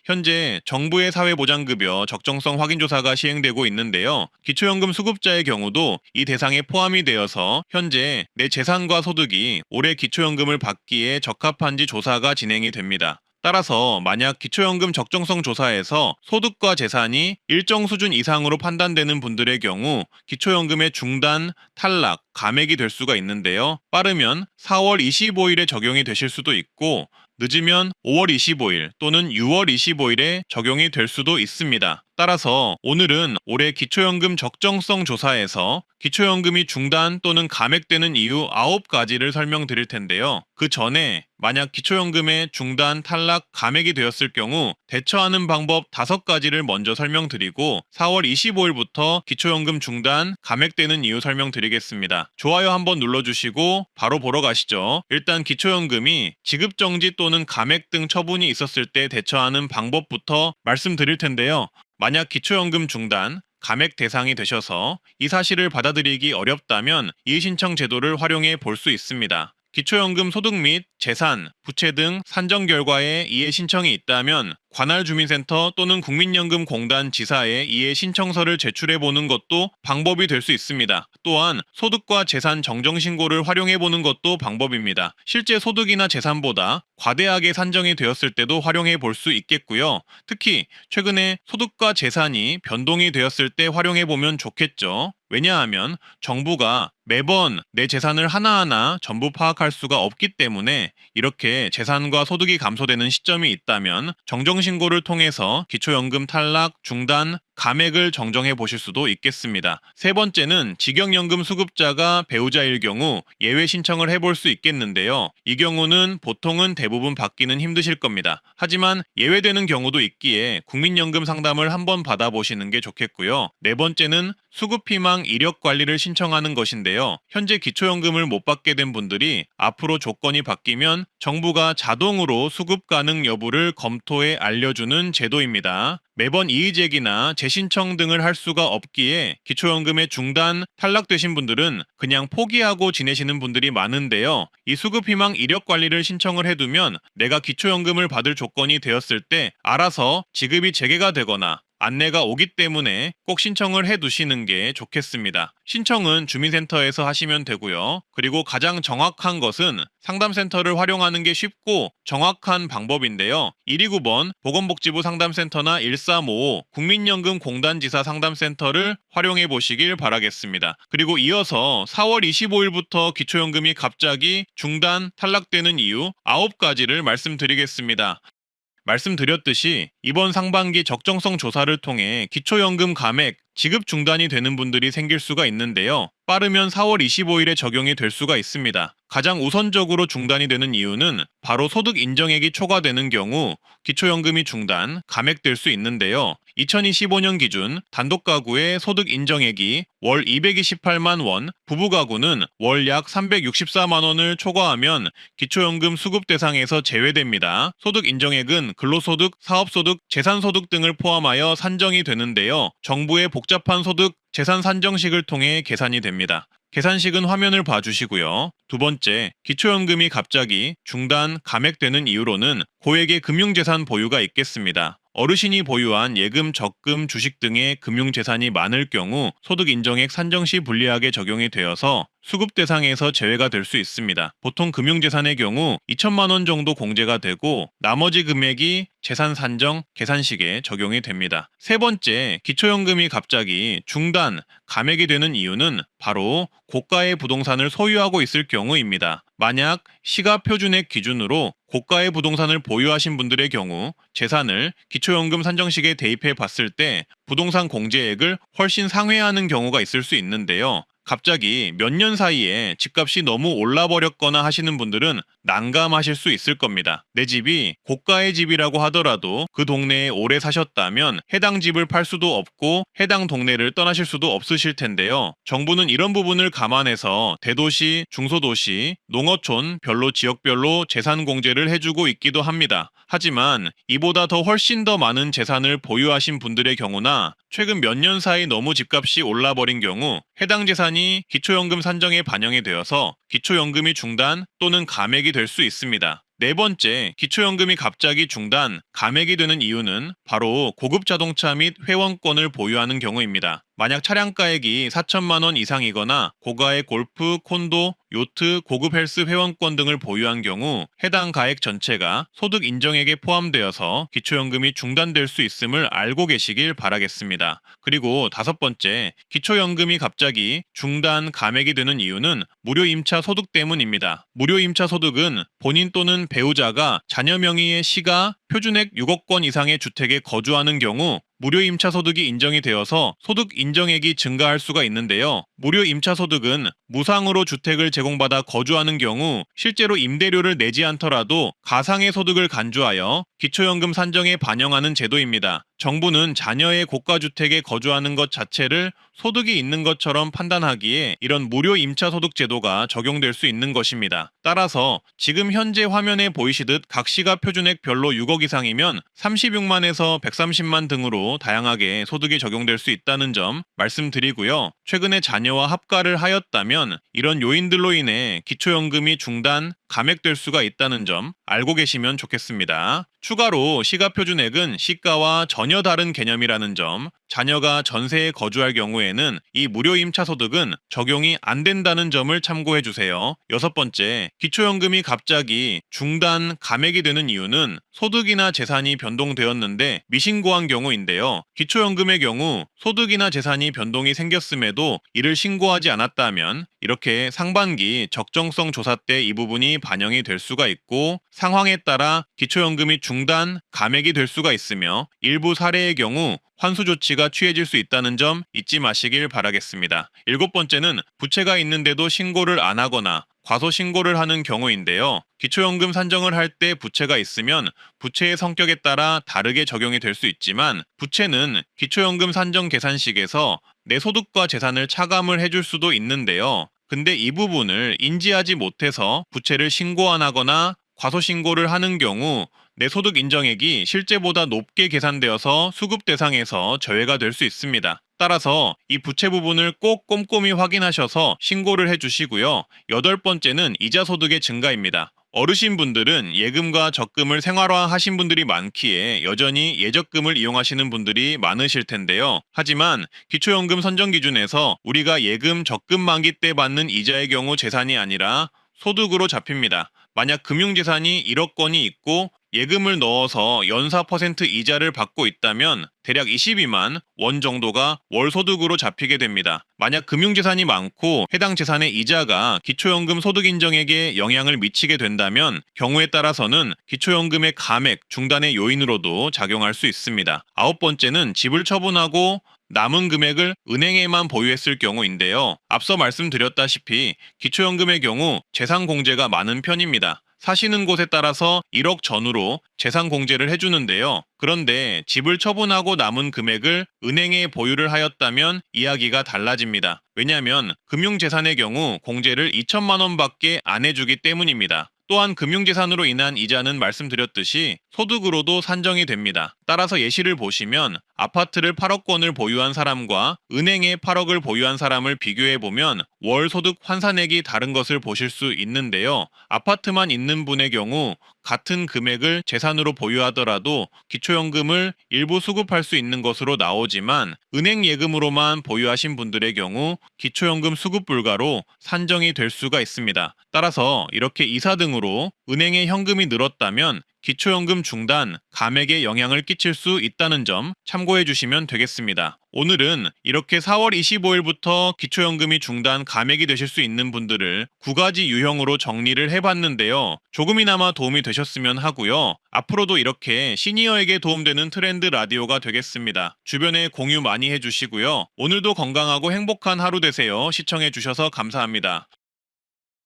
현재 정부의 사회보장급여 적정성 확인조사가 시행되고 있는데요. 기초연금 수급자의 경우도 이 대상에 포함이 되어서 현재 내 재산과 소득이 올해 기초연금을 받기에 적합한지 조사가 진행이 됩니다. 따라서 만약 기초연금 적정성 조사에서 소득과 재산이 일정 수준 이상으로 판단되는 분들의 경우 기초연금의 중단, 탈락, 감액이 될 수가 있는데요. 빠르면 4월 25일에 적용이 되실 수도 있고 늦으면 5월 25일 또는 6월 25일에 적용이 될 수도 있습니다. 따라서 오늘은 올해 기초연금 적정성 조사에서 기초연금이 중단 또는 감액되는 이유 9가지를 설명드릴 텐데요. 그 전에 만약 기초연금의 중단, 탈락, 감액이 되었을 경우 대처하는 방법 5가지를 먼저 설명드리고 4월 25일부터 기초연금 중단, 감액되는 이유 설명드리겠습니다. 좋아요 한번 눌러주시고 바로 보러 가시죠. 일단 기초연금이 지급정지 또는 감액 등 처분이 있었을 때 대처하는 방법부터 말씀드릴 텐데요. 만약 기초연금 중단, 감액 대상이 되셔서 이 사실을 받아들이기 어렵다면 이의신청 제도를 활용해 볼 수 있습니다. 기초연금 소득 및 재산, 부채 등 산정 결과에 이해 신청이 있다면 관할 주민센터 또는 국민연금공단 지사에 이해 신청서를 제출해 보는 것도 방법이 될 수 있습니다. 또한 소득과 재산 정정 신고를 활용해 보는 것도 방법입니다. 실제 소득이나 재산보다 과대하게 산정이 되었을 때도 활용해 볼 수 있겠고요. 특히 최근에 소득과 재산이 변동이 되었을 때 활용해 보면 좋겠죠. 왜냐하면 정부가 매번 내 재산을 하나하나 전부 파악할 수가 없기 때문에 이렇게 재산과 소득이 감소되는 시점이 있다면 정정신고를 통해서 기초연금 탈락, 중단, 감액을 정정해 보실 수도 있겠습니다. 세 번째는 직영연금 수급자가 배우자일 경우 예외 신청을 해볼 수 있겠는데요. 이 경우는 보통은 대부분 받기는 힘드실 겁니다. 하지만 예외되는 경우도 있기에 국민연금 상담을 한번 받아보시는 게 좋겠고요. 네 번째는 수급희망 이력 관리를 신청하는 것인데요. 현재 기초연금을 못 받게 된 분들이 앞으로 조건이 바뀌면 정부가 자동으로 수급 가능 여부를 검토해 알려주는 제도입니다. 매번 이의제기나 재신청 등을 할 수가 없기에 기초연금의 중단, 탈락되신 분들은 그냥 포기하고 지내시는 분들이 많은데요. 이 수급희망 이력 관리를 신청을 해두면 내가 기초연금을 받을 조건이 되었을 때 알아서 지급이 재개가 되거나 안내가 오기 때문에 꼭 신청을 해두시는 게 좋겠습니다. 신청은 주민센터에서 하시면 되고요. 그리고 가장 정확한 것은 상담센터를 활용하는 게 쉽고 정확한 방법인데요. 129번 보건복지부 상담센터나 1355 국민연금공단지사 상담센터를 활용해 보시길 바라겠습니다. 그리고 이어서 4월 25일부터 기초연금이 갑자기 중단, 탈락되는 이유 9가지를 말씀드리겠습니다. 말씀드렸듯이 이번 상반기 적정성 조사를 통해 기초연금 감액, 지급 중단이 되는 분들이 생길 수가 있는데요. 빠르면 4월 25일에 적용이 될 수가 있습니다. 가장 우선적으로 중단이 되는 이유는 바로 소득 인정액이 초과되는 경우 기초연금이 중단, 감액될 수 있는데요. 2025년 기준 단독 가구의 소득 인정액이 월 228만 원, 부부 가구는 월 약 364만 원을 초과하면 기초연금 수급 대상에서 제외됩니다. 소득 인정액은 근로소득, 사업소득, 재산소득 등을 포함하여 산정이 되는데요. 정부의 복잡한 소득, 재산 산정식을 통해 계산이 됩니다. 계산식은 화면을 봐주시고요. 두 번째, 기초연금이 갑자기 중단, 감액되는 이유로는 고액의 금융재산 보유가 있겠습니다. 어르신이 보유한 예금, 적금, 주식 등의 금융재산이 많을 경우 소득 인정액 산정 시 불리하게 적용이 되어서 수급 대상에서 제외가 될 수 있습니다. 보통 금융재산의 경우 2천만 원 정도 공제가 되고 나머지 금액이 재산 산정, 계산식에 적용이 됩니다. 세 번째, 기초연금이 갑자기 중단, 감액이 되는 이유는 바로 고가의 부동산을 소유하고 있을 경우입니다. 만약 시가 표준액 기준으로 고가의 부동산을 보유하신 분들의 경우 재산을 기초연금 산정식에 대입해 봤을 때 부동산 공제액을 훨씬 상회하는 경우가 있을 수 있는데요. 갑자기 몇 년 사이에 집값이 너무 올라버렸거나 하시는 분들은 난감하실 수 있을 겁니다. 내 집이 고가의 집이라고 하더라도 그 동네에 오래 사셨다면 해당 집을 팔 수도 없고 해당 동네를 떠나실 수도 없으실 텐데요. 정부는 이런 부분을 감안해서 대도시, 중소도시, 농어촌 별로 지역별로 재산 공제를 해주고 있기도 합니다. 하지만 이보다 더 훨씬 더 많은 재산을 보유하신 분들의 경우나 최근 몇 년 사이 너무 집값이 올라버린 경우 해당 재산이 기초연금 산정에 반영이 되어서 기초연금이 중단 또는 감액이 될 수 있습니다. 네 번째, 기초연금이 갑자기 중단, 감액이 되는 이유는 바로 고급 자동차 및 회원권을 보유하는 경우입니다. 만약 차량가액이 4천만 원 이상이거나 고가의 골프, 콘도, 요트, 고급 헬스 회원권 등을 보유한 경우 해당 가액 전체가 소득 인정액에 포함되어서 기초연금이 중단될 수 있음을 알고 계시길 바라겠습니다. 그리고 다섯 번째, 기초연금이 갑자기 중단, 감액이 되는 이유는 무료 임차 소득 때문입니다. 무료 임차 소득은 본인 또는 배우자가 자녀 명의의 시가 표준액 6억 원 이상의 주택에 거주하는 경우 무료 임차 소득이 인정이 되어서 소득 인정액이 증가할 수가 있는데요. 무료 임차 소득은 무상으로 주택을 제공받아 거주하는 경우 실제로 임대료를 내지 않더라도 가상의 소득을 간주하여 기초연금 산정에 반영하는 제도입니다. 정부는 자녀의 고가주택에 거주하는 것 자체를 소득이 있는 것처럼 판단하기에 이런 무료 임차 소득 제도가 적용될 수 있는 것입니다. 따라서 지금 현재 화면에 보이시듯 각 시가 표준액 별로 6억 이상이면 36만에서 130만 등으로 다양하게 소득이 적용될 수 있다는 점 말씀드리고요. 최근에 자녀와 합가를 하였다면 이런 요인들로 인해 기초연금이 중단, 감액될 수가 있다는 점 알고 계시면 좋겠습니다. 추가로 시가표준액은 시가와 전혀 다른 개념이라는 점, 자녀가 전세에 거주할 경우에는 이 무료 임차 소득은 적용이 안 된다는 점을 참고해 주세요. 여섯 번째, 기초연금이 갑자기 중단, 감액이 되는 이유는 소득이나 재산이 변동되었는데 미신고한 경우인데요. 기초연금의 경우 소득이나 재산이 변동이 생겼음에도 이를 신고하지 않았다면 이렇게 상반기 적정성 조사 때 이 부분이 반영이 될 수가 있고 상황에 따라 기초연금이 중단, 감액이 될 수가 있으며 일부 사례의 경우 환수 조치가 취해질 수 있다는 점 잊지 마시길 바라겠습니다. 일곱 번째는 부채가 있는데도 신고를 안 하거나 과소 신고를 하는 경우인데요. 기초연금 산정을 할 때 부채가 있으면 부채의 성격에 따라 다르게 적용이 될 수 있지만 부채는 기초연금 산정 계산식에서 내 소득과 재산을 차감을 해줄 수도 있는데요. 근데 이 부분을 인지하지 못해서 부채를 신고 안 하거나 과소 신고를 하는 경우 내 소득 인정액이 실제보다 높게 계산되어서 수급 대상에서 제외가 될 수 있습니다. 따라서 이 부채 부분을 꼭 꼼꼼히 확인하셔서 신고를 해주시고요. 여덟 번째는 이자 소득의 증가입니다. 어르신분들은 예금과 적금을 생활화하신 분들이 많기에 여전히 예적금을 이용하시는 분들이 많으실 텐데요. 하지만 기초연금 선정 기준에서 우리가 예금, 적금 만기 때 받는 이자의 경우 재산이 아니라 소득으로 잡힙니다. 만약 금융재산이 1억 원이 있고 예금을 넣어서 연사 퍼센트 이자를 받고 있다면 대략 22만 원 정도가 월소득으로 잡히게 됩니다. 만약 금융재산이 많고 해당 재산의 이자가 기초연금 소득인정액에 영향을 미치게 된다면 경우에 따라서는 기초연금의 감액, 중단의 요인으로도 작용할 수 있습니다. 아홉 번째는 집을 처분하고 남은 금액을 은행에만 보유했을 경우인데요. 앞서 말씀드렸다시피 기초연금의 경우 재산 공제가 많은 편입니다. 사시는 곳에 따라서 1억 전후로 재산 공제를 해주는데요. 그런데 집을 처분하고 남은 금액을 은행에 보유를 하였다면 이야기가 달라집니다. 왜냐하면 금융재산의 경우 공제를 2천만 원밖에 안 해주기 때문입니다. 또한 금융재산으로 인한 이자는 말씀드렸듯이 소득으로도 산정이 됩니다. 따라서 예시를 보시면 아파트를 8억 원을 보유한 사람과 은행에 8억을 보유한 사람을 비교해보면 월 소득 환산액이 다른 것을 보실 수 있는데요. 아파트만 있는 분의 경우 같은 금액을 재산으로 보유하더라도 기초연금을 일부 수급할 수 있는 것으로 나오지만 은행 예금으로만 보유하신 분들의 경우 기초연금 수급 불가로 산정이 될 수가 있습니다. 따라서 이렇게 이사 등으로 은행에 현금이 늘었다면 기초연금 중단, 감액에 영향을 끼칠 수 있다는 점 참고해 주시면 되겠습니다. 오늘은 이렇게 4월 25일부터 기초연금이 중단, 감액이 되실 수 있는 분들을 9가지 유형으로 정리를 해봤는데요. 조금이나마 도움이 되셨으면 하고요. 앞으로도 이렇게 시니어에게 도움되는 트렌드 라디오가 되겠습니다. 주변에 공유 많이 해주시고요. 오늘도 건강하고 행복한 하루 되세요. 시청해 주셔서 감사합니다.